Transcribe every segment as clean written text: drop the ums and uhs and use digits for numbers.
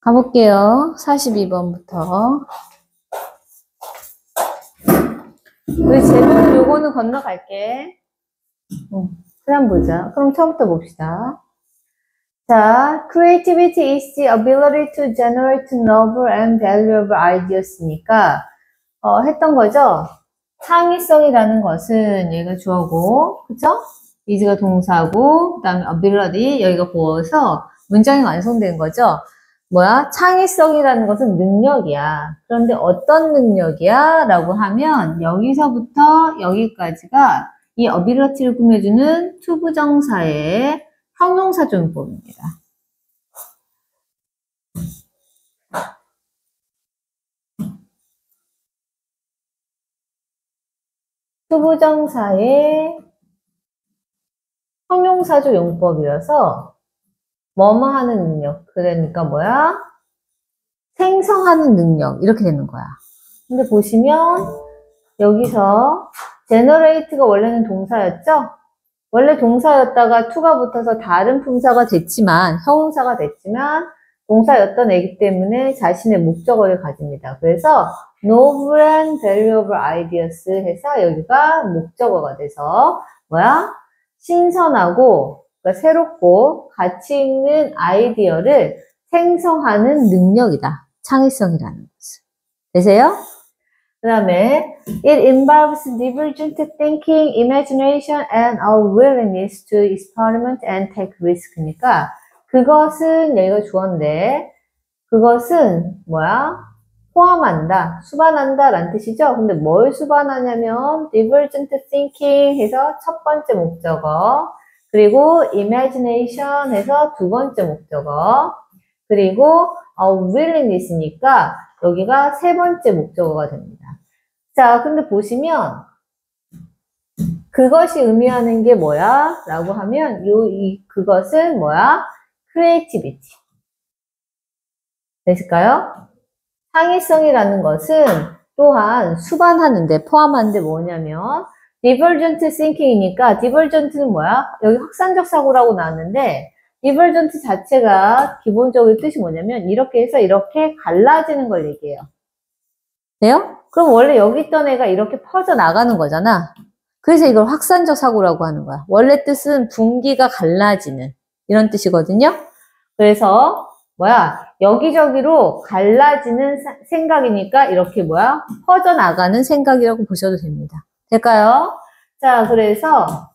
가볼게요. 42번부터. 우리 제목 요거는 건너갈게. 그럼 보자. 그럼 처음부터 봅시다. 자, creativity is the ability to generate novel and valuable ideas니까 했던 거죠. 창의성이라는 것은 여기가 주어고, 그쵸? is가 동사고, 그 다음에 ability 여기가 보어서 문장이 완성된 거죠. 뭐야? 창의성이라는 것은 능력이야. 그런데 어떤 능력이야? 라고 하면 여기서부터 여기까지가 이 ability를 꾸며주는 투부정사의 형용사 조용법입니다. 투부정사의 형용사조 용법이어서 뭐뭐 하는 능력, 그러니까 뭐야? 생성하는 능력, 이렇게 되는 거야. 근데 보시면 여기서 generate가 원래는 동사였죠? 원래 동사였다가 to가 붙어서 다른 품사가 됐지만, 형용사가 됐지만 동사였던 애기 때문에 자신의 목적어를 가집니다. 그래서 novel and valuable ideas 해서 여기가 목적어가 돼서 뭐야? 신선하고 그러니까 새롭고 가치 있는 아이디어를 생성하는 능력이다. 창의성이라는 것은. 되세요? 그 다음에 it involves divergent thinking, imagination, and a willingness to experiment and take risk니까 그것은 여기가 주어인데 그것은 뭐야? 포함한다, 수반한다 라는 뜻이죠. 근데 뭘 수반하냐면 divergent thinking 해서 첫 번째 목적어, 그리고 imagination 해서 두 번째 목적어, 그리고 willingness니까 여기가 세 번째 목적어가 됩니다. 자, 근데 보시면 그것이 의미하는 게 뭐야? 라고 하면 그것은 뭐야? creativity. 되실까요? 창의성이라는 것은 또한 수반하는데 포함하는데 뭐냐면 divergent thinking이니까 divergent는 뭐야? 여기 확산적 사고라고 나왔는데 divergent 자체가 기본적으로 뜻이 뭐냐면 이렇게 해서 이렇게 갈라지는 걸 얘기해요. 돼요? 그럼 원래 여기 있던 애가 이렇게 퍼져나가는 거잖아. 그래서 이걸 확산적 사고라고 하는 거야. 원래 뜻은 분기가 갈라지는 이런 뜻이거든요. 그래서 뭐야? 여기저기로 갈라지는 생각이니까 이렇게 뭐야? 퍼져나가는 생각이라고 보셔도 됩니다. 될까요? 자, 그래서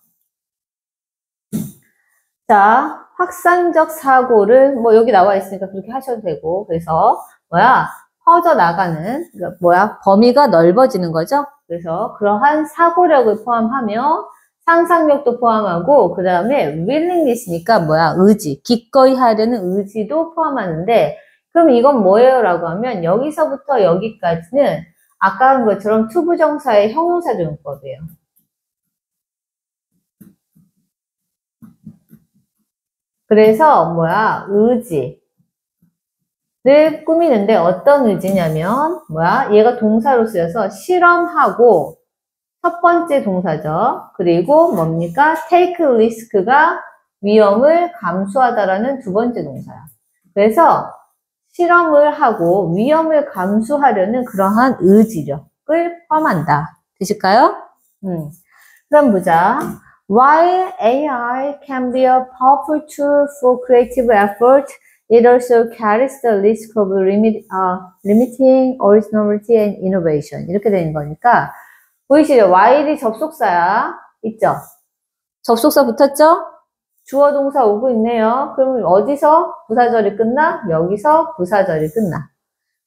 자, 확산적 사고를 뭐 여기 나와 있으니까 그렇게 하셔도 되고 그래서 뭐야? 퍼져나가는 뭐야? 범위가 넓어지는 거죠. 그래서 그러한 사고력을 포함하며 상상력도 포함하고 그 다음에 willingness니까 뭐야? 의지, 기꺼이 하려는 의지도 포함하는데 그럼 이건 뭐예요? 라고 하면 여기서부터 여기까지는 아까 한 것처럼 투부정사의 형용사 조용법이에요. 그래서 뭐야? 의지를 꾸미는데 어떤 의지냐면 뭐야? 얘가 동사로 쓰여서 실험하고 첫 번째 동사죠. 그리고 뭡니까? take risk가 위험을 감수하다라는 두 번째 동사야. 그래서 실험을 하고 위험을 감수하려는 그러한 의지력을 포함한다. 되실까요? 그럼 보자. While AI can be a powerful tool for creative effort, it also carries the risk of limiting originality and innovation. 이렇게 되는 거니까 보이시죠? while이 접속사야. 있죠? 접속사 붙었죠? 주어 동사 오고 있네요. 그러면 어디서 부사절이 끝나? 여기서 부사절이 끝나.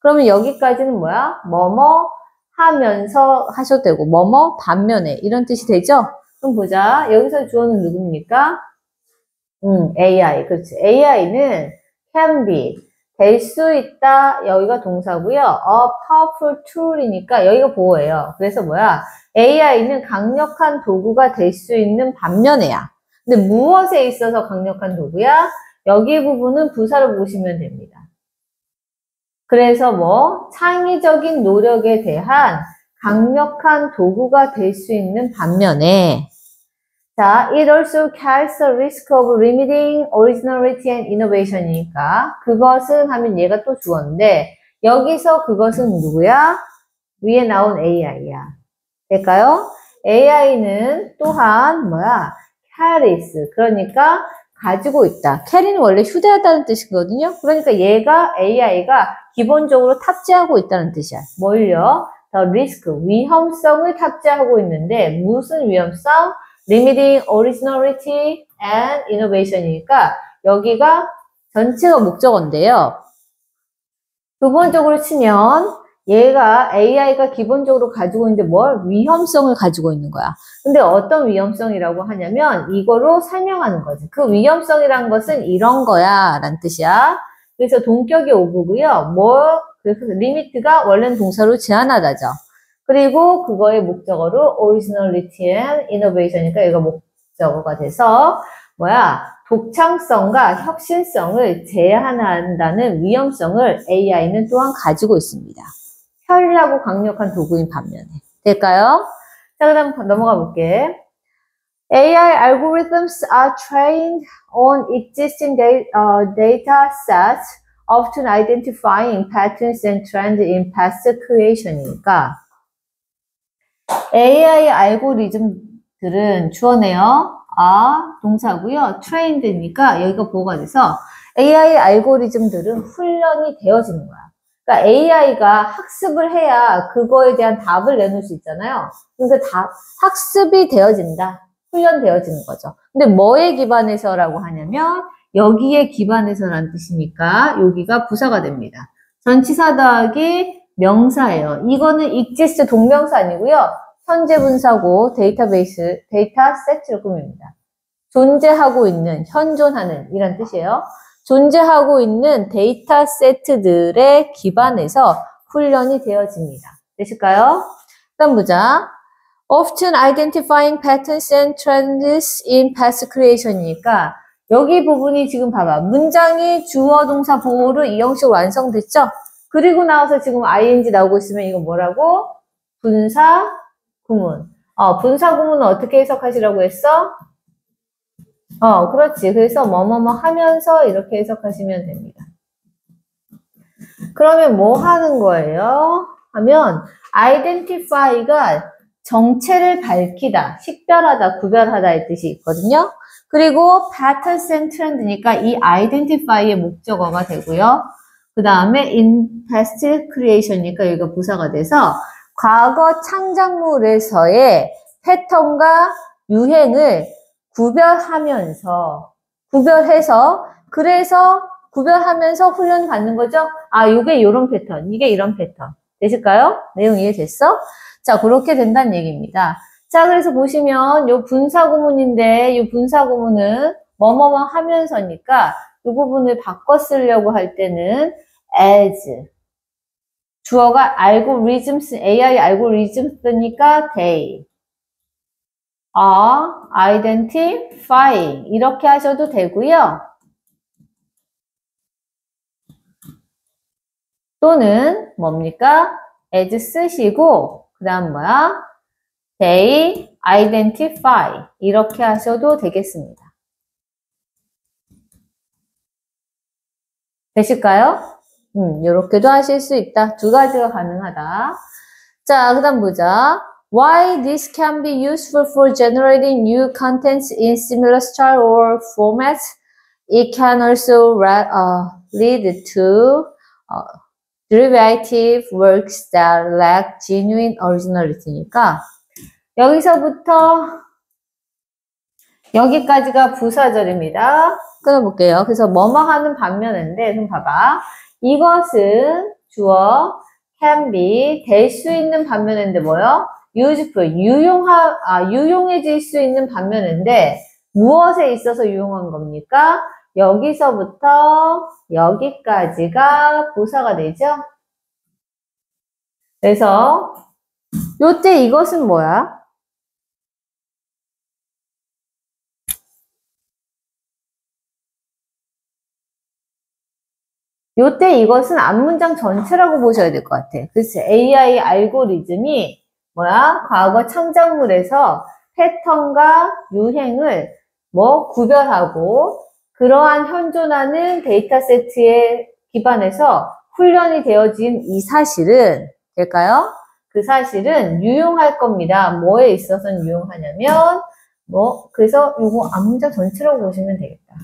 그러면 여기까지는 뭐야? 뭐뭐 하면서 하셔도 되고 뭐뭐 반면에 이런 뜻이 되죠? 그럼 보자. 여기서 주어는 누굽니까? AI. 그렇지. AI는 can be. 될 수 있다. 여기가 동사고요. A powerful tool이니까 여기가 보어예요. 그래서 뭐야? AI는 강력한 도구가 될 수 있는 반면에야. 근데 무엇에 있어서 강력한 도구야? 여기 부분은 부사로 보시면 됩니다. 그래서 뭐 창의적인 노력에 대한 강력한 도구가 될 수 있는 반면에 자, it also carries the risk of limiting originality and innovation이니까 그것은 하면 얘가 또 주어인데 여기서 그것은 누구야? 위에 나온 AI야. 될까요? AI는 또한 뭐야? carries. 그러니까 가지고 있다. carry는 원래 휴대하다는 뜻이거든요. 그러니까 얘가 AI가 기본적으로 탑재하고 있다는 뜻이야. 뭘요? the risk, 위험성을 탑재하고 있는데 무슨 위험성? limiting originality and innovation이니까 여기가 전체가 목적어인데요. 부분적으로 치면 얘가 AI가 기본적으로 가지고 있는데 뭘? 위험성을 가지고 있는 거야. 근데 어떤 위험성이라고 하냐면 이거로 설명하는 거지. 그 위험성이란 것은 이런 거야 라는 뜻이야. 그래서 동격이 오브고요. 그래서 리미트가 원래는 동사로 제한하다죠. 그리고 그거의 목적어로 originality and innovation이니까 얘가 목적어가 돼서 독창성과 혁신성을 제한한다는 위험성을 AI는 또한 가지고 있습니다. 편리하고 강력한 도구인 반면에. 될까요? 자, 그 다음 넘어가 볼게. AI algorithms are trained on existing data sets, often identifying patterns and trends in past creation이니까 AI 알고리즘들은 주어네요. 동사고요. trained니까 여기가 보호가 돼서 AI 알고리즘들은 훈련이 되어지는 거야. 그러니까 AI가 학습을 해야 그거에 대한 답을 내놓을 수 있잖아요. 그러니까 학습이 되어진다. 훈련되어지는 거죠. 근데 뭐에 기반해서라고 하냐면 여기에 기반해서라는 뜻이니까 여기가 부사가 됩니다. 전치사 더하기 명사예요. 이거는 exist 동명사 아니고요. 현재 분사고 데이터 세트를 꾸밉니다. 존재하고 있는, 현존하는 이란 뜻이에요. 존재하고 있는 데이터 세트들에 기반해서 훈련이 되어집니다. 되실까요? 다음 보자. Often identifying patterns and trends in past creation이니까 여기 부분이 지금 봐봐. 문장이 주어, 동사, 보호로 이 형식으로 완성됐죠? 그리고 나와서 지금 ing 나오고 있으면 이거 뭐라고? 분사, 구문. 분사 구문은 어떻게 해석하시라고 했어? 그렇지. 그래서 뭐뭐뭐 하면서 이렇게 해석하시면 됩니다. 그러면 뭐 하는 거예요? 하면 identify가 정체를 밝히다, 식별하다, 구별하다의 뜻이 있거든요. 그리고 patterns and trend니까 이 identify의 목적어가 되고요. 그 다음에 in past creation이니까 여기가 부사가 돼서 과거 창작물에서의 패턴과 유행을 구별해서 그래서 구별하면서 훈련 받는 거죠. 이게 이런 패턴, 이게 이런 패턴. 되실까요? 내용 이해됐어? 자, 그렇게 된다는 얘기입니다. 자, 그래서 보시면 요 분사구문인데 이 분사구문은 뭐뭐뭐 하면서니까 이 부분을 바꿔 쓰려고 할 때는 as 주어가 algorithms, AI algorithms니까 they are identifying 이렇게 하셔도 되고요. 또는 뭡니까? as 쓰시고 그 다음 they identify 이렇게 하셔도 되겠습니다. 되실까요? 이렇게도 하실 수 있다. 두 가지가 가능하다. 자, 그 다음 보자. Why this can be useful for generating new contents in similar style or formats. It can also lead to derivative works that lack genuine originality니까 여기서부터 여기까지가 부사절입니다. 끊어볼게요. 그래서 뭐뭐 하는 반면인데 좀 봐봐. 이것은 주어 can be 될 수 있는 반면인데 뭐요? useful 유용해질 수 있는 반면인데 무엇에 있어서 유용한 겁니까? 여기서부터 여기까지가 부사가 되죠. 그래서 요때 이것은 뭐야? 요때 이것은 앞문장 전체라고 보셔야 될 것 같아. 그치? AI 알고리즘이 과거 창작물에서 패턴과 유행을 뭐 구별하고 그러한 현존하는 데이터 세트에 기반해서 훈련이 되어진 이 사실은 될까요? 그 사실은 유용할 겁니다. 뭐에 있어서는 유용하냐면 그래서 요거 암문자 전체라고 보시면 되겠다.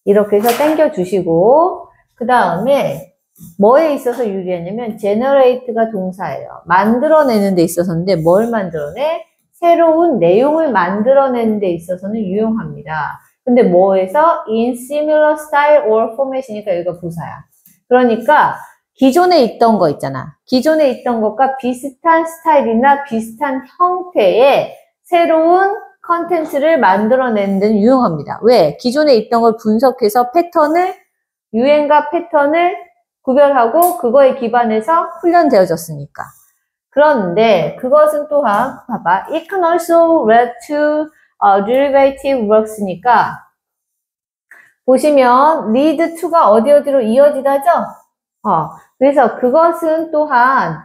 이렇게 해서 당겨 주시고 그 다음에 뭐에 있어서 유리하냐면 generate가 동사예요. 만들어내는 데 있어서인데 뭘 만들어내? 새로운 내용을 만들어내는 데 있어서는 유용합니다. 근데 뭐에서? in similar style or format이니까 여기가 부사야. 그러니까 기존에 있던 거 있잖아. 기존에 있던 것과 비슷한 스타일이나 비슷한 형태의 새로운 컨텐츠를 만들어내는 데는 유용합니다. 왜? 기존에 있던 걸 분석해서 유행과 패턴을 구별하고 그거에 기반해서 훈련되어졌으니까. 그런데 그것은 또한 봐봐. It can also lead to derivative works니까 보시면 lead to가 어디로 이어지다죠? 그래서 그것은 또한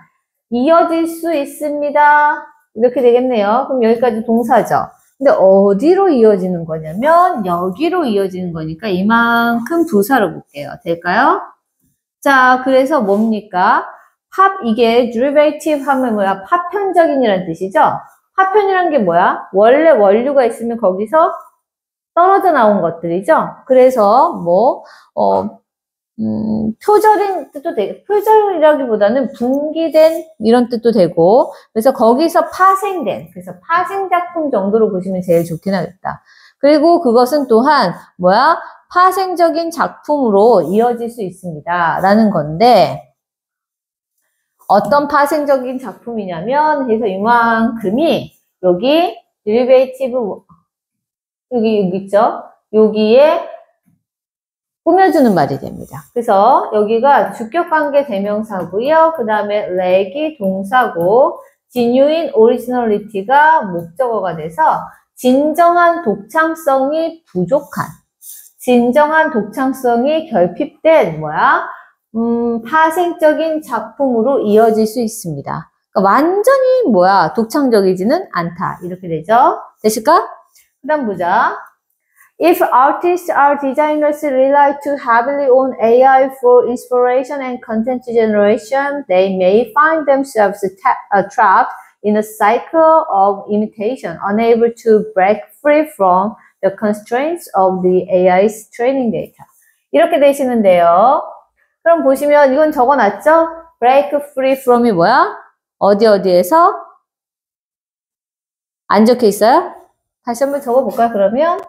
이어질 수 있습니다. 이렇게 되겠네요. 그럼 여기까지 동사죠. 근데 어디로 이어지는 거냐면 여기로 이어지는 거니까 이만큼 부사로 볼게요. 될까요? 자, 그래서 뭡니까? 이게 derivative 하면 뭐야? 파편적인이라는 뜻이죠? 파편이란 게 뭐야? 원래 원류가 있으면 거기서 떨어져 나온 것들이죠? 그래서 표절인 뜻도 되고, 표절이라기보다는 분기된 이런 뜻도 되고, 그래서 거기서 파생된, 그래서 파생작품 정도로 보시면 제일 좋긴 하겠다. 그리고 그것은 또한 파생적인 작품으로 이어질 수 있습니다. 라는 건데, 어떤 파생적인 작품이냐면, 그래서 이만큼이, 여기, derivative, 여기 있죠? 여기에 꾸며주는 말이 됩니다. 그래서 여기가 주격관계 대명사고요. 그 다음에 leg이 동사고, genuine originality가 목적어가 돼서, 진정한 독창성이 부족한, 진정한 독창성이 결핍된 파생적인 작품으로 이어질 수 있습니다. 그러니까 완전히 독창적이지는 않다. 이렇게 되죠. 되실까? 그 다음 보자. If artists or designers rely too heavily on AI for inspiration and content generation, they may find themselves trapped in a cycle of imitation, unable to break free from the constraints of the AI's training data. 이렇게 되시는데요. 그럼 보시면 이건 적어놨죠? break free from이 뭐야? 어디에서? 안 적혀 있어요? 다시 한번 적어볼까요, 그러면?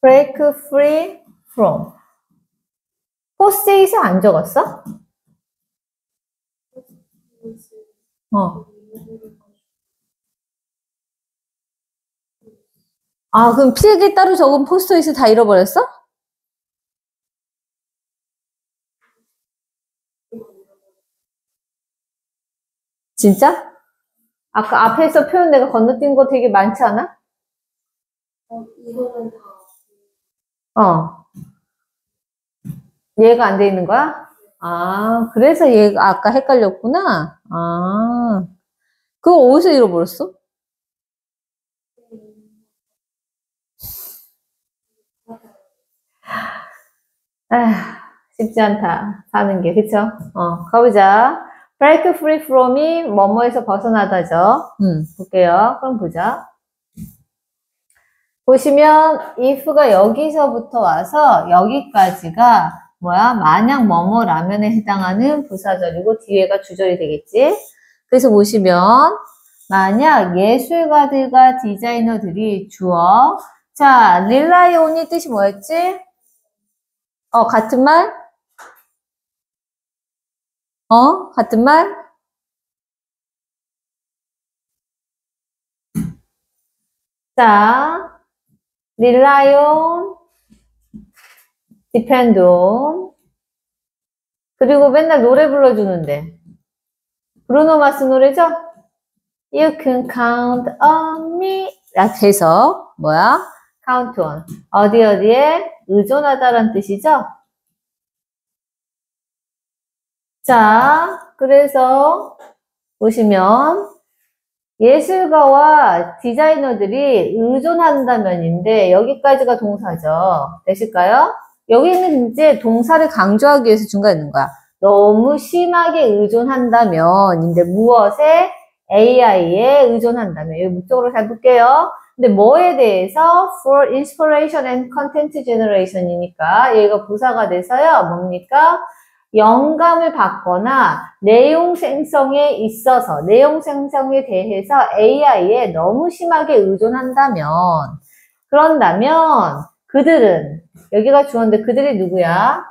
break free from. 포스트잇에 안 적었어? 그럼 필기 따로 적은 포스트잇을 다 잃어버렸어? 진짜? 아까 앞에서 표현 내가 건너뛴 거 되게 많지 않아? 이거는 다. 얘가 안 돼 있는 거야? 그래서 얘가 아까 헷갈렸구나? 그거 어디서 잃어버렸어? 쉽지 않다. 사는 게, 그쵸? 가보자. break free from이 뭐뭐에서 벗어나다죠. 볼게요. 그럼 보자. 보시면 if가 여기서부터 와서 여기까지가 만약 뭐뭐라면에 해당하는 부사절이고 뒤에가 주절이 되겠지. 그래서 보시면 만약 예술가들과 디자이너들이 주어 자 rely on이 뜻이 뭐였지? 같은 말? 같은 말? 자 rely on, depend on. 그리고 맨날 노래 불러주는데. 브루노 마스 노래죠? You can count on me. 이렇게 해서, count on. 어디에 의존하다라는 뜻이죠? 자, 그래서 보시면 예술가와 디자이너들이 의존한다면인데 여기까지가 동사죠. 되실까요? 여기는 이제 동사를 강조하기 위해서 중간에 있는 거야. 너무 심하게 의존한다면 이제 무엇에? AI에 의존한다면. 여기 목적으로 잘 볼게요. 근데 뭐에 대해서? For inspiration and content generation이니까 얘가 부사가 돼서요. 뭡니까? 영감을 받거나 내용 생성에 있어서 내용 생성에 대해서 AI에 너무 심하게 의존한다면 그런다면 그들은 여기가 주어인데 그들이 누구야?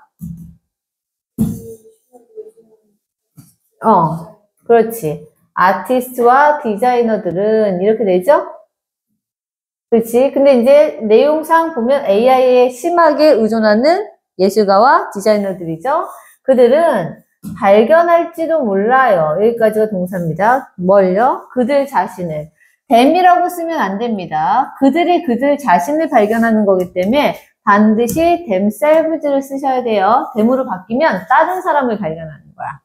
그렇지. 아티스트와 디자이너들은 이렇게 되죠? 그렇지. 근데 이제 내용상 보면 AI에 심하게 의존하는 예술가와 디자이너들이죠. 그들은 발견할지도 몰라요. 여기까지가 동사입니다. 뭘요? 그들 자신을. them이라고 쓰면 안 됩니다. 그들이 그들 자신을 발견하는 거기 때문에 반드시 themselves를 쓰셔야 돼요. them으로 바뀌면 다른 사람을 발견하는 거야.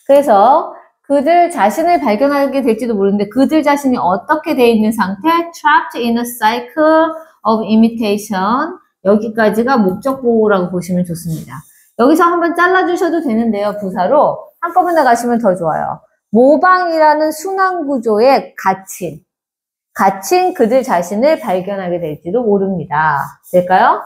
그래서 그들 자신을 발견하게 될지도 모르는데 그들 자신이 어떻게 돼 있는 상태? trapped in a cycle of imitation. 여기까지가 목적 보호라고 보시면 좋습니다. 여기서 한번 잘라주셔도 되는데요. 부사로 한꺼번에 가시면 더 좋아요. 모방이라는 순환 구조에 갇힌 그들 자신을 발견하게 될지도 모릅니다. 될까요?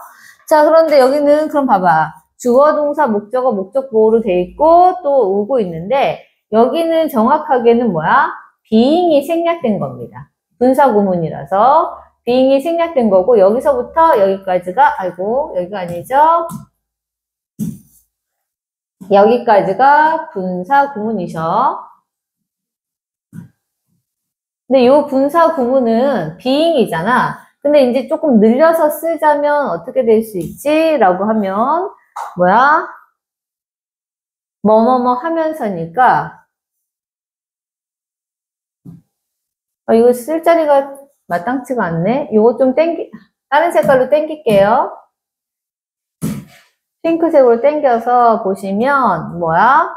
자, 그런데 여기는 그럼 봐봐. 주어, 동사, 목적어, 목적 보호로 돼 있고 또 오고 있는데 여기는 정확하게는 뭐야? being이 생략된 겁니다. 분사 구문이라서 being이 생략된 거고 여기서부터 여기까지가 여기가 아니죠? 여기까지가 분사 구문이셔. 근데 이 분사 구문은 being이잖아. 근데 이제 조금 늘려서 쓰자면 어떻게 될 수 있지? 라고 하면 뭐야? 뭐뭐뭐 하면서니까 이거 쓸 자리가 마땅치가 않네. 이거 좀 다른 색깔로 땡길게요. 핑크색으로 땡겨서 보시면 뭐야?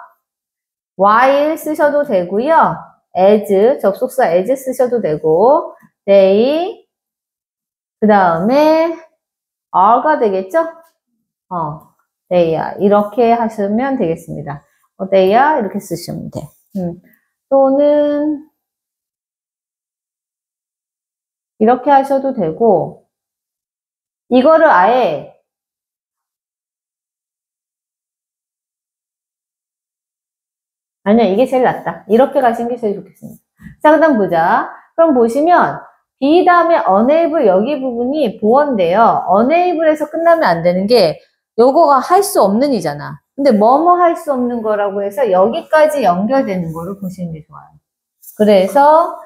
while 쓰셔도 되고요. as, 접속사 as 쓰셔도 되고 they, 그 다음에 are가 되겠죠? they are 이렇게 하시면 되겠습니다. they are 이렇게 쓰시면 돼. 또는 이렇게 하셔도 되고 이거를 아예 아니야, 이게 제일 낫다. 이렇게 가시는 게 제일 좋겠습니다. 자, 그 다음 보자. 그럼 보시면 be 다음에 unable 여기 부분이 보어인데요. unable에서 끝나면 안 되는 게 요거가 할 수 없는 이잖아. 근데 뭐뭐 할 수 없는 거라고 해서 여기까지 연결되는 거를 보시는 게 좋아요. 그래서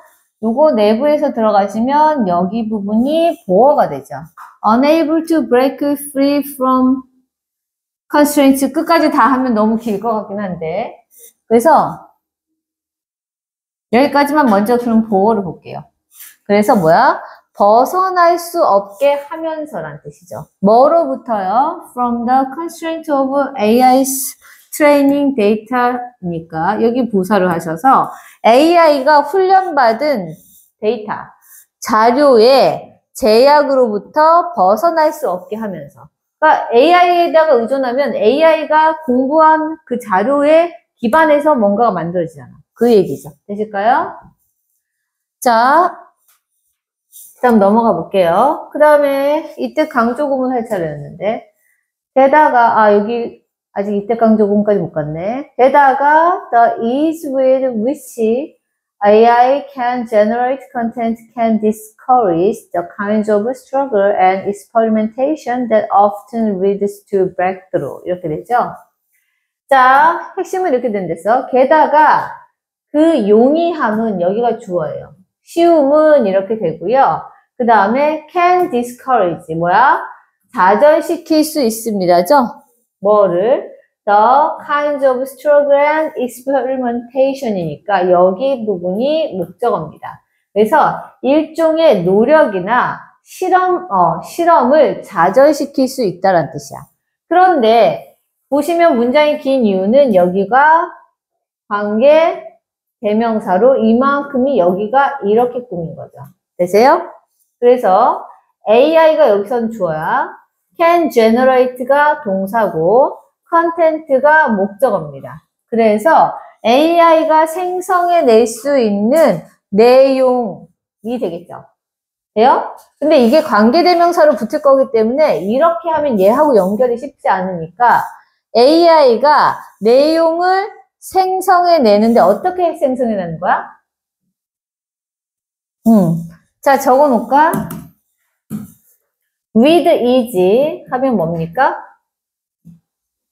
요거 내부에서 들어가시면 여기 부분이 보어가 되죠. unable to break free from constraints 끝까지 다 하면 너무 길 것 같긴 한데 그래서 여기까지만 먼저 그럼 보어를 볼게요. 그래서 뭐야? 벗어날 수 없게 하면서란 뜻이죠. 뭐로부터요? From the constraint of AI's training data니까 여기 부사를 하셔서 AI가 훈련받은 데이터, 자료의 제약으로부터 벗어날 수 없게 하면서 그러니까 AI에다가 의존하면 AI가 공부한 그 자료에 기반해서 뭔가가 만들어지잖아. 그 얘기죠. 되실까요? 자, 다음 넘어가 볼게요. 그 다음에 이때 강조 구문 할 차례였는데 게다가 여기 아직 이때 강조 구문까지 못 갔네. 게다가 the ease with which AI can generate content can discourage the kinds of struggle and experimentation that often leads to breakthrough. 이렇게 되죠. 자, 핵심은 이렇게 된댔어. 게다가 그 용이함은 여기가 주어예요. 쉬움은 이렇게 되고요. 그 다음에 can discourage 뭐야? 좌절시킬 수 있습니다죠? 뭐를? The kinds of struggle and experimentation이니까 여기 부분이 목적어입니다. 그래서 일종의 노력이나 실험을 좌절시킬 수 있다는 뜻이야. 그런데 보시면 문장이 긴 이유는 여기가 관계 대명사로 이만큼이 여기가 이렇게 꾸민 거죠. 되세요? 그래서 AI가 여기선 주어야, can generate가 동사고, content가 목적어입니다. 그래서 AI가 생성해낼 수 있는 내용이 되겠죠. 돼요? 근데 이게 관계대명사로 붙을 거기 때문에 이렇게 하면 얘하고 연결이 쉽지 않으니까 AI가 내용을 생성해내는데 어떻게 생성해내는 거야? 자, 적어 놓을까? with is 하면 뭡니까?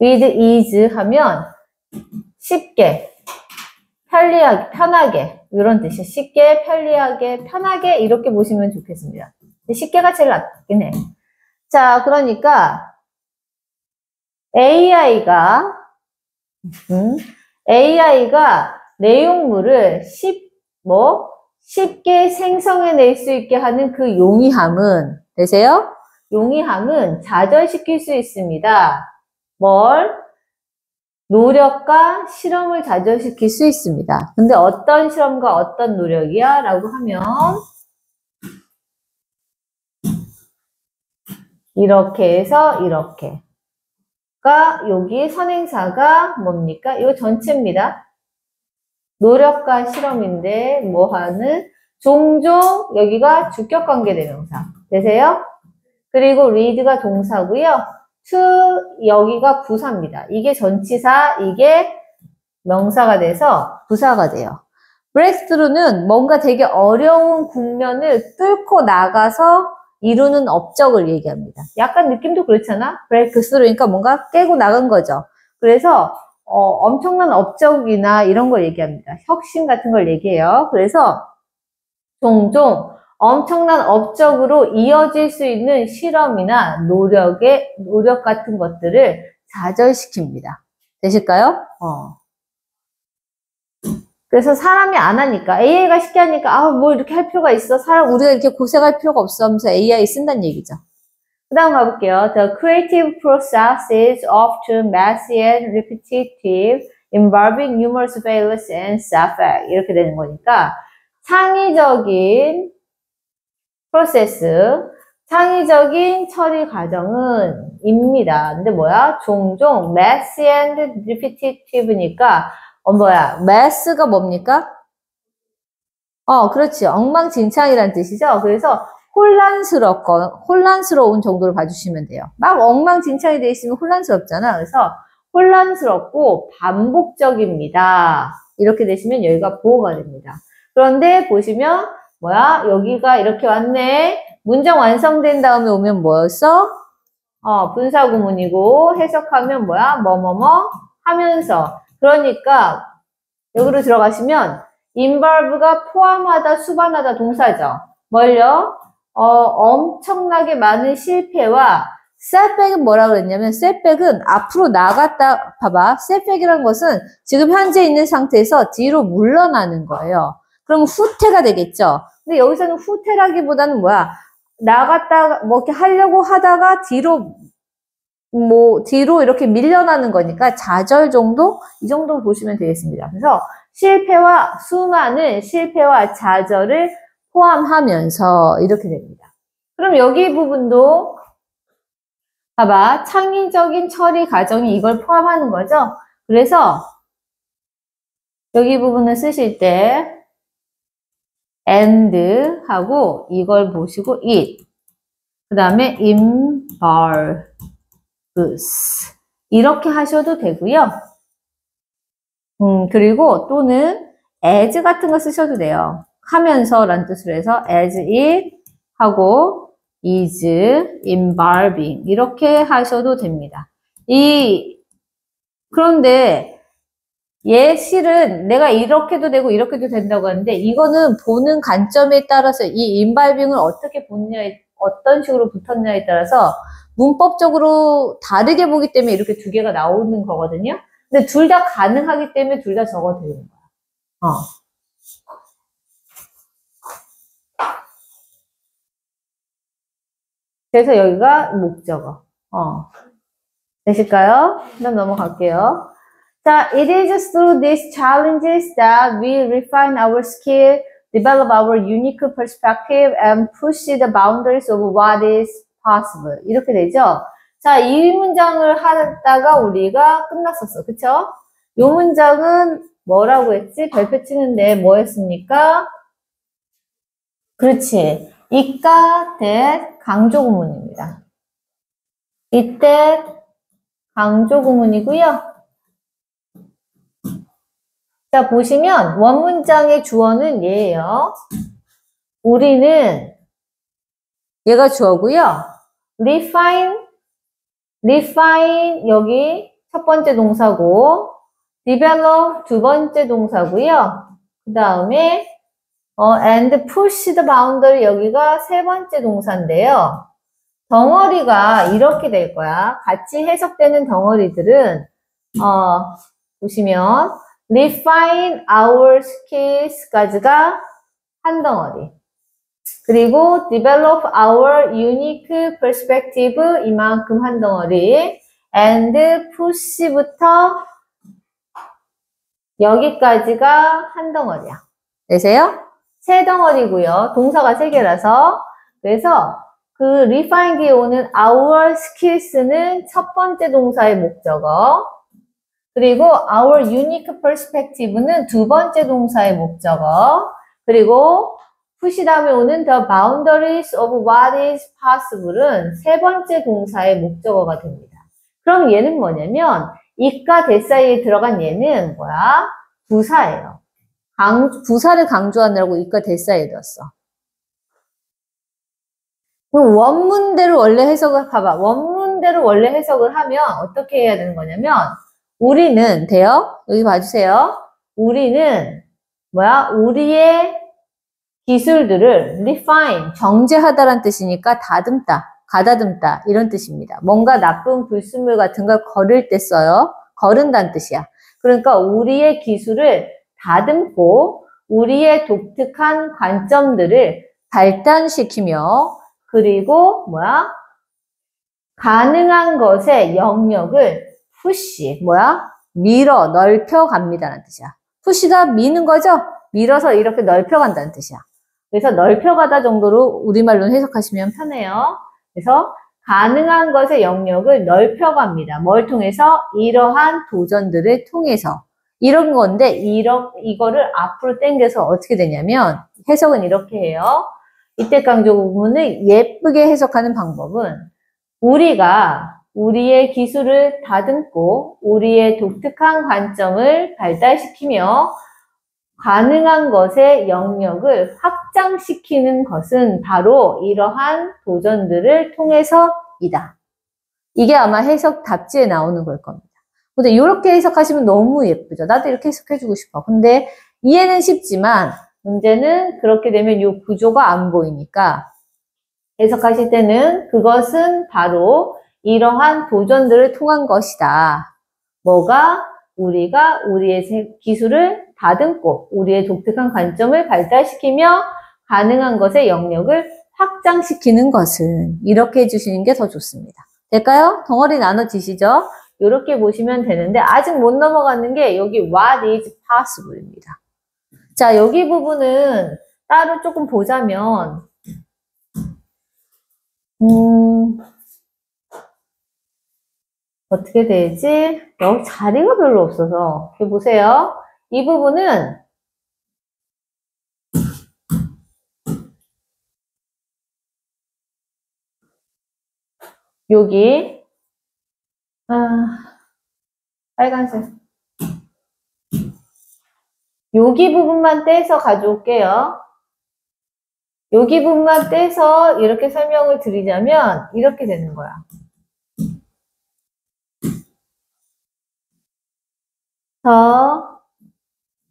with is 하면 쉽게, 편리하게, 편하게 이런 뜻이에요. 쉽게, 편리하게, 편하게 이렇게 보시면 좋겠습니다. 쉽게가 제일 낫긴 해. 자, 그러니까 AI가 내용물을 쉽게 생성해낼 수 있게 하는 그 용이함은, 되세요? 용이함은 좌절시킬 수 있습니다. 뭘? 노력과 실험을 좌절시킬 수 있습니다. 근데 어떤 실험과 어떤 노력이야? 라고 하면 이렇게 해서 이렇게. 여기 선행사가 뭡니까? 이거 전체입니다. 노력과 실험인데 뭐 하는? 종종 여기가 주격관계대명사. 되세요? 그리고 read가 동사고요. to 여기가 부사입니다. 이게 전치사, 이게 명사가 돼서 부사가 돼요. breakthrough는 뭔가 되게 어려운 국면을 뚫고 나가서 이루는 업적을 얘기합니다. 약간 느낌도 그렇잖아? breakthrough니까 뭔가 깨고 나간 거죠. 그래서 엄청난 업적이나 이런 걸 얘기합니다. 혁신 같은 걸 얘기해요. 그래서 종종 엄청난 업적으로 이어질 수 있는 실험이나 노력 같은 것들을 좌절시킵니다. 되실까요? 그래서 사람이 안 하니까, AI가 쉽게 하니까, 뭐 이렇게 할 필요가 있어. 우리가 이렇게 고생할 필요가 없어 하면서 AI 쓴다는 얘기죠. 그 다음 가볼게요. The creative process is often messy and repetitive, involving numerous failures and setbacks. 이렇게 되는 거니까, 창의적인 프로세스, 창의적인 처리 과정은 입니다. 근데 뭐야? 종종 messy and repetitive니까 mess가 뭡니까? 그렇지. 엉망진창이라는 뜻이죠. 그래서 혼란스러운 정도를 봐주시면 돼요. 막 엉망진창이 돼 있으면 혼란스럽잖아. 그래서 혼란스럽고 반복적입니다. 이렇게 되시면 여기가 보호가 됩니다. 그런데 보시면 여기가 이렇게 왔네. 문장 완성된 다음에 오면 뭐였어? 분사구문이고 해석하면 뭐뭐 하면서. 그러니까 여기로 들어가시면 involve가 포함하다, 수반하다 동사죠. 뭘요? 엄청나게 많은 실패와 setback은 뭐라 그랬냐면 setback은 앞으로 나갔다, 봐봐. setback이라는 것은 지금 현재 있는 상태에서 뒤로 물러나는 거예요. 그럼 후퇴가 되겠죠. 근데 여기서는 후퇴라기보다는 나갔다가 이렇게 하려고 하다가 뒤로 이렇게 밀려나는 거니까 좌절 정도? 이 정도 보시면 되겠습니다. 그래서 수많은 실패와 좌절을 포함하면서 이렇게 됩니다. 그럼 여기 부분도 봐봐. 창의적인 처리 과정이 이걸 포함하는 거죠. 그래서 여기 부분을 쓰실 때 and 하고 이걸 보시고 it 그 다음에 involves 이렇게 하셔도 되고요. 그리고 또는 as 같은 거 쓰셔도 돼요. 하면서 라는 뜻으로 해서 as it 하고 is involving 이렇게 하셔도 됩니다. 그런데 얘 실은 내가 이렇게도 되고 이렇게도 된다고 하는데 이거는 보는 관점에 따라서 이 involving을 어떻게 보느냐에 어떤 식으로 붙었냐에 따라서 문법적으로 다르게 보기 때문에 이렇게 두 개가 나오는 거거든요. 근데 둘 다 가능하기 때문에 둘 다 적어도 되는 거야. 그래서 여기가 목적어. 되실까요? 그다음 넘어갈게요. 자, it is through these challenges that we refine our skill, develop our unique perspective, and push the boundaries of what is possible. 이렇게 되죠? 자, 이 문장을 하다가 우리가 끝났었어. 그쵸? 이 문장은 뭐라고 했지? 별표 치는데 뭐 했습니까? 그렇지. 이까 that 강조 구문입니다. 이때 강조 구문이고요. 자, 보시면 원문장의 주어는 얘예요. 우리는 얘가 주어고요. refine 여기 첫 번째 동사고 develop 두 번째 동사고요. 그 다음에 and push the boundary 여기가 세 번째 동사인데요. 덩어리가 이렇게 될 거야. 같이 해석되는 덩어리들은 보시면 refine our skills까지가 한 덩어리. 그리고 develop our unique perspective 이만큼 한 덩어리. and push부터 여기까지가 한 덩어리야. 되세요? 세 덩어리고요. 동사가 세 개라서. 그래서 그 refine 뒤에 오는 our skills는 첫 번째 동사의 목적어. 그리고 our unique perspective는 두 번째 동사의 목적어. 그리고 push 다음에 오는 the boundaries of what is possible은 세 번째 동사의 목적어가 됩니다. 그럼 얘는 뭐냐면 it과 that 사이에 들어간 얘는 뭐야? 부사예요. 부사를 강조하느라고 it과 that 사이에 넣었어. 그럼 원문대로 원래 해석을 봐봐. 원문대로 원래 해석을 하면 어떻게 해야 되는 거냐면 우리는 돼요? 여기 봐주세요. 우리는 뭐야? 우리의 기술들을 refine, 정제하다란 뜻이니까 다듬다, 가다듬다 이런 뜻입니다. 뭔가 나쁜 불순물 같은 걸 거를 때 써요. 거른다는 뜻이야. 그러니까 우리의 기술을 다듬고 우리의 독특한 관점들을 발달시키며 그리고 뭐야? 가능한 것의 영역을 푸시, 밀어, 넓혀갑니다라는 뜻이야. 푸시가 미는 거죠? 밀어서 이렇게 넓혀간다는 뜻이야. 그래서 넓혀가다 정도로 우리말로 해석하시면 편해요. 그래서 가능한 것의 영역을 넓혀갑니다. 뭘 통해서? 이러한 도전들을 통해서. 이런 건데, 이거를 앞으로 당겨서 어떻게 되냐면, 해석은 이렇게 해요. 이때 강조 부분을 예쁘게 해석하는 방법은, 우리가 우리의 기술을 다듬고 우리의 독특한 관점을 발달시키며 가능한 것의 영역을 확장시키는 것은 바로 이러한 도전들을 통해서이다. 이게 아마 해석 답지에 나오는 걸 겁니다. 근데 이렇게 해석하시면 너무 예쁘죠. 나도 이렇게 해석해주고 싶어. 근데 이해는 쉽지만 문제는 그렇게 되면 이 구조가 안 보이니까 해석하실 때는 그것은 바로 이러한 도전들을 통한 것이다. 뭐가? 우리가 우리의 기술을 다듬고 우리의 독특한 관점을 발달시키며 가능한 것의 영역을 확장시키는 것은 이렇게 해주시는 게 더 좋습니다. 될까요? 덩어리 나눠지시죠? 이렇게 보시면 되는데 아직 못 넘어가는 게 여기 what is possible입니다. 자, 여기 부분은 따로 조금 보자면 어떻게 되지? 여기 자리가 별로 없어서. 여기 보세요. 이 부분은 여기 빨간색 여기 부분만 떼서 가져올게요. 여기 부분만 떼서 이렇게 설명을 드리자면 이렇게 되는 거야. The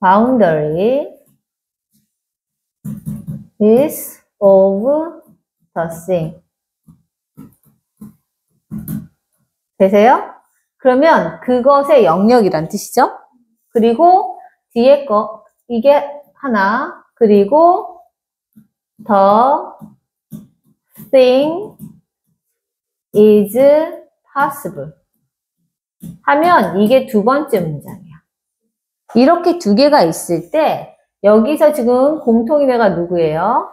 boundary is of the thing. 되세요? 그러면 그것의 영역이란 뜻이죠? 그리고 뒤에 거 이게 하나 그리고 the thing is possible. 하면 이게 두 번째 문장이야. 이렇게 두 개가 있을 때 여기서 지금 공통인애가 누구예요?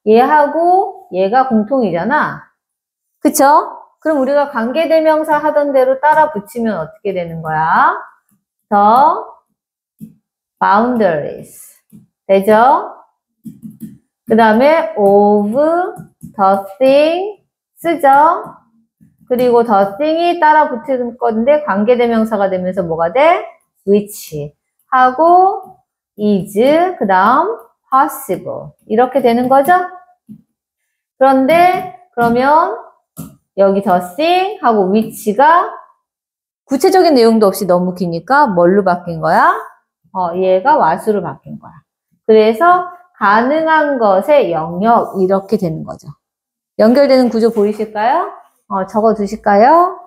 얘하고 얘가 공통이잖아. 그쵸? 그럼 우리가 관계대명사 하던 대로 따라 붙이면 어떻게 되는 거야? The boundaries. 되죠? 그 다음에 of the thing 쓰죠? 그리고 the thing이 따라 붙는 건데 관계대명사가 되면서 뭐가 돼? which 하고 is 그 다음 possible 이렇게 되는 거죠? 그런데 그러면 여기 the thing 하고 which가 구체적인 내용도 없이 너무 기니까 뭘로 바뀐 거야? 얘가 what으로 바뀐 거야. 그래서 가능한 것의 영역 이렇게 되는 거죠. 연결되는 구조 보이실까요? 적어 두실까요?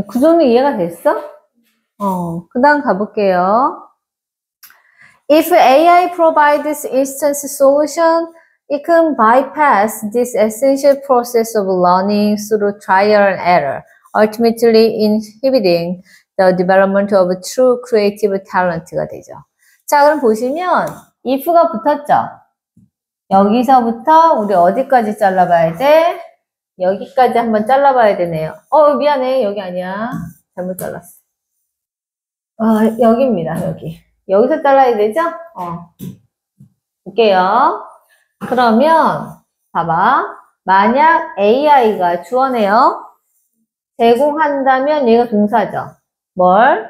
구조는 이해가 됐어? 그 다음 가볼게요. If AI provides instant solution, it can bypass this essential process of learning through trial and error, ultimately inhibiting the development of true creative talent가 되죠. 자, 그럼 보시면 if가 붙었죠? 여기서부터 우리 어디까지 잘라봐야 돼? 여기까지 한번 잘라봐야 되네요. 미안해. 여기 아니야. 잘못 잘랐어. 여기입니다. 여기. 여기서 잘라야 되죠? 볼게요. 그러면 봐봐. 만약 AI가 주어네요. 제공한다면 얘가 동사죠. 뭘?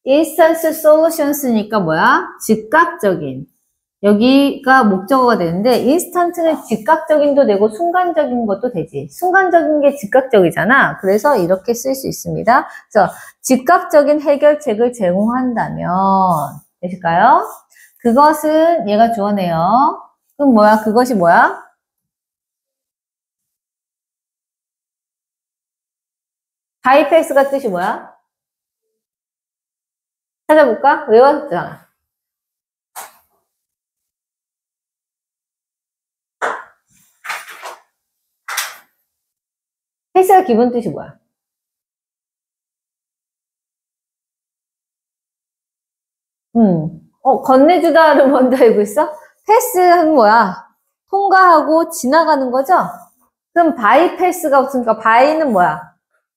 Instance solutions니까 뭐야? 즉각적인. 여기가 목적어가 되는데 인스턴트는 즉각적인도 되고 순간적인 것도 되지. 순간적인 게 즉각적이잖아. 그래서 이렇게 쓸 수 있습니다. 그래서 즉각적인 해결책을 제공한다면 되실까요? 그것은 얘가 주어네요. 그럼 뭐야? 그것이 뭐야? 바이패스가 뜻이 뭐야? 찾아볼까? 외웠잖아. 패스가 기본 뜻이 뭐야? 건네주다를 먼저 알고 있어? 패스는 뭐야? 통과하고 지나가는 거죠? 그럼 바이패스가 없으니까 바이는 뭐야?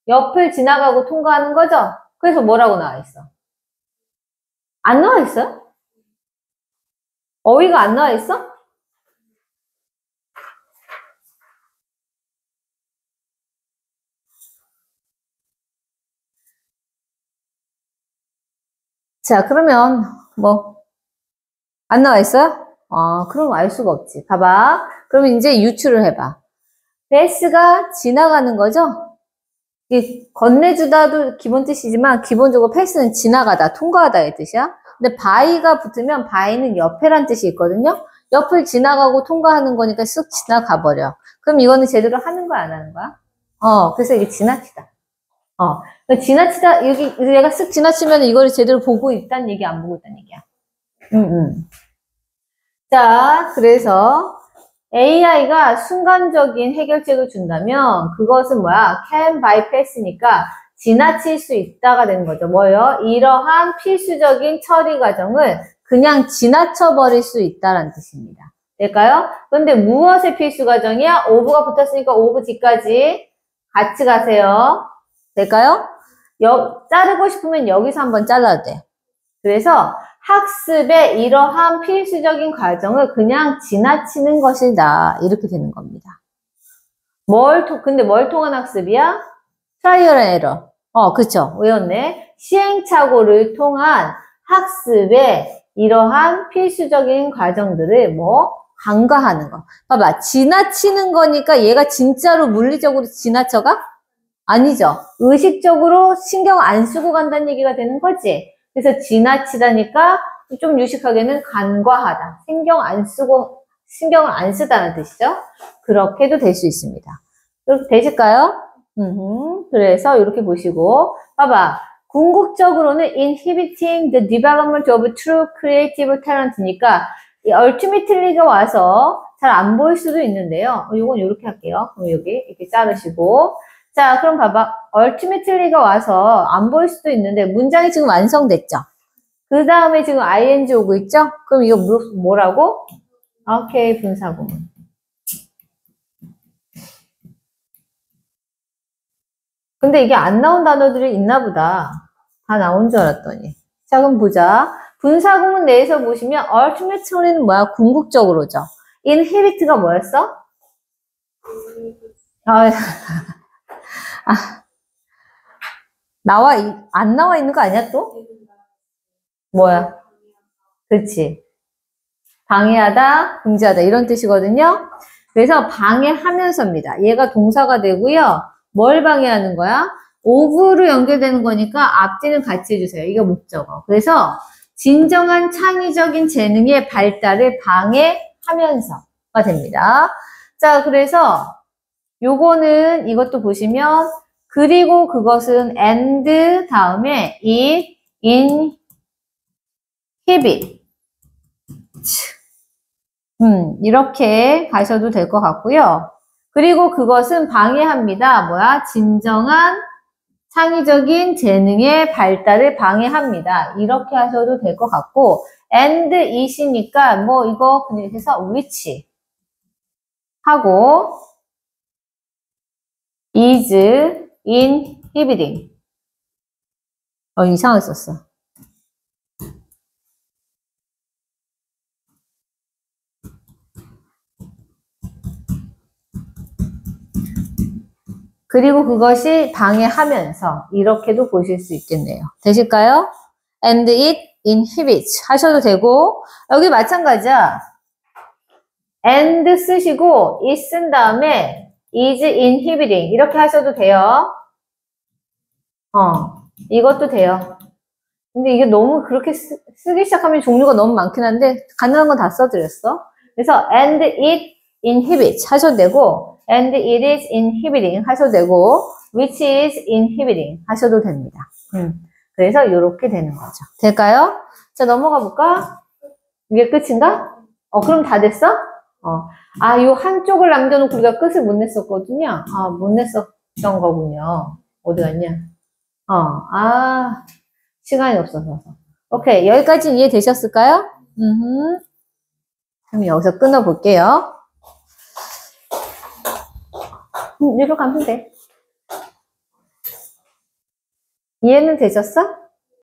옆을 지나가고 통과하는 거죠? 그래서 뭐라고 나와 있어? 안 나와 있어요? 어휘가 안 나와 있어? 자, 그러면 안 나와 있어요? 그럼 알 수가 없지. 봐봐. 그러면 이제 유추를 해봐. 패스가 지나가는 거죠? 건네주다도 기본 뜻이지만 기본적으로 패스는 지나가다, 통과하다의 뜻이야. 근데 바이가 붙으면 바이는 옆에란 뜻이 있거든요. 옆을 지나가고 통과하는 거니까 쓱 지나가 버려. 그럼 이거는 제대로 하는 거야, 안 하는 거야? 그래서 이게 지나치다. 지나치다, 여기 얘가 쓱 지나치면 이거를 제대로 보고 있다는 얘기, 안 보고 있다는 얘기야. 자, 그래서 AI가 순간적인 해결책을 준다면 그것은 뭐야? can bypass니까 지나칠 수 있다가 되는 거죠. 뭐예요? 이러한 필수적인 처리 과정을 그냥 지나쳐 버릴 수 있다라는 뜻입니다. 될까요? 그런데 무엇의 필수 과정이야? of가 붙었으니까 of 뒤까지 같이 가세요. 될까요? 자르고 싶으면 여기서 한번 잘라도 돼. 그래서 학습의 이러한 필수적인 과정을 그냥 지나치는 것이다. 이렇게 되는 겁니다. 근데 뭘 통한 학습이야? 트라이얼 앤 에러. 그쵸. 외웠네. 시행착오를 통한 학습의 이러한 필수적인 과정들을 간과하는 거. 봐봐. 지나치는 거니까 얘가 진짜로 물리적으로 지나쳐가? 아니죠. 의식적으로 신경 안 쓰고 간다는 얘기가 되는 거지. 그래서 지나치다니까 좀 유식하게는 간과하다. 신경을 안 쓰다는 뜻이죠. 그렇게도 될 수 있습니다. 이렇게 되실까요? 그래서 이렇게 보시고, 봐봐. 궁극적으로는 inhibiting the development of true creative talent니까 이 ultimately가 와서 잘 안 보일 수도 있는데요. 이건 이렇게 할게요. 그럼 여기 이렇게 자르시고, 자, 그럼 봐봐. ultimately가 와서 안 보일 수도 있는데 문장이 지금 완성됐죠? 그 다음에 지금 ing 오고 있죠? 그럼 이거 뭐라고? 오케이, 분사구문. 근데 이게 안 나온 단어들이 있나 보다. 다 나온 줄 알았더니. 자, 그럼 보자. 분사구문 내에서 보시면 ultimately는 뭐야? 궁극적으로죠. inhibit가 뭐였어? 안 나와 있는 거 아니야, 또? 뭐야? 그렇지. 방해하다, 금지하다 이런 뜻이거든요. 그래서 방해하면서입니다. 얘가 동사가 되고요. 뭘 방해하는 거야? of로 연결되는 거니까 앞뒤는 같이 해주세요. 이게 목적어. 그래서 진정한 창의적인 재능의 발달을 방해하면서가 됩니다. 자, 그래서 요거는 이것도 보시면 그리고 그것은 and 다음에 it inhibit 이렇게 가셔도 될 것 같고요. 그리고 그것은 방해합니다. 뭐야? 진정한 창의적인 재능의 발달을 방해합니다. 이렇게 하셔도 될 것 같고 and it이니까 뭐 이거 그냥 해서 which 하고 is inhibiting 이상하게 썼어. 그리고 그것이 방해하면서 이렇게도 보실 수 있겠네요. 되실까요? And it inhibits 하셔도 되고 여기 마찬가지야. and 쓰시고 it 쓴 다음에 is inhibiting 이렇게 하셔도 돼요. 이것도 돼요. 근데 이게 너무 그렇게 쓰기 시작하면 종류가 너무 많긴 한데 가능한 건 다 써드렸어. 그래서 and it inhibits 하셔도 되고 and it is inhibiting 하셔도 되고 which is inhibiting 하셔도 됩니다. 그래서 이렇게 되는 거죠. 될까요? 자, 넘어가 볼까? 이게 끝인가? 그럼 다 됐어? 요 한쪽을 남겨놓고 우리가 끝을 못 냈었거든요. 못 냈었던 거군요. 어디 갔냐? 시간이 없어서. 오케이, 여기까지 이해되셨을까요? 그럼 여기서 끊어볼게요. 이리로 가면 돼. 이해는 되셨어?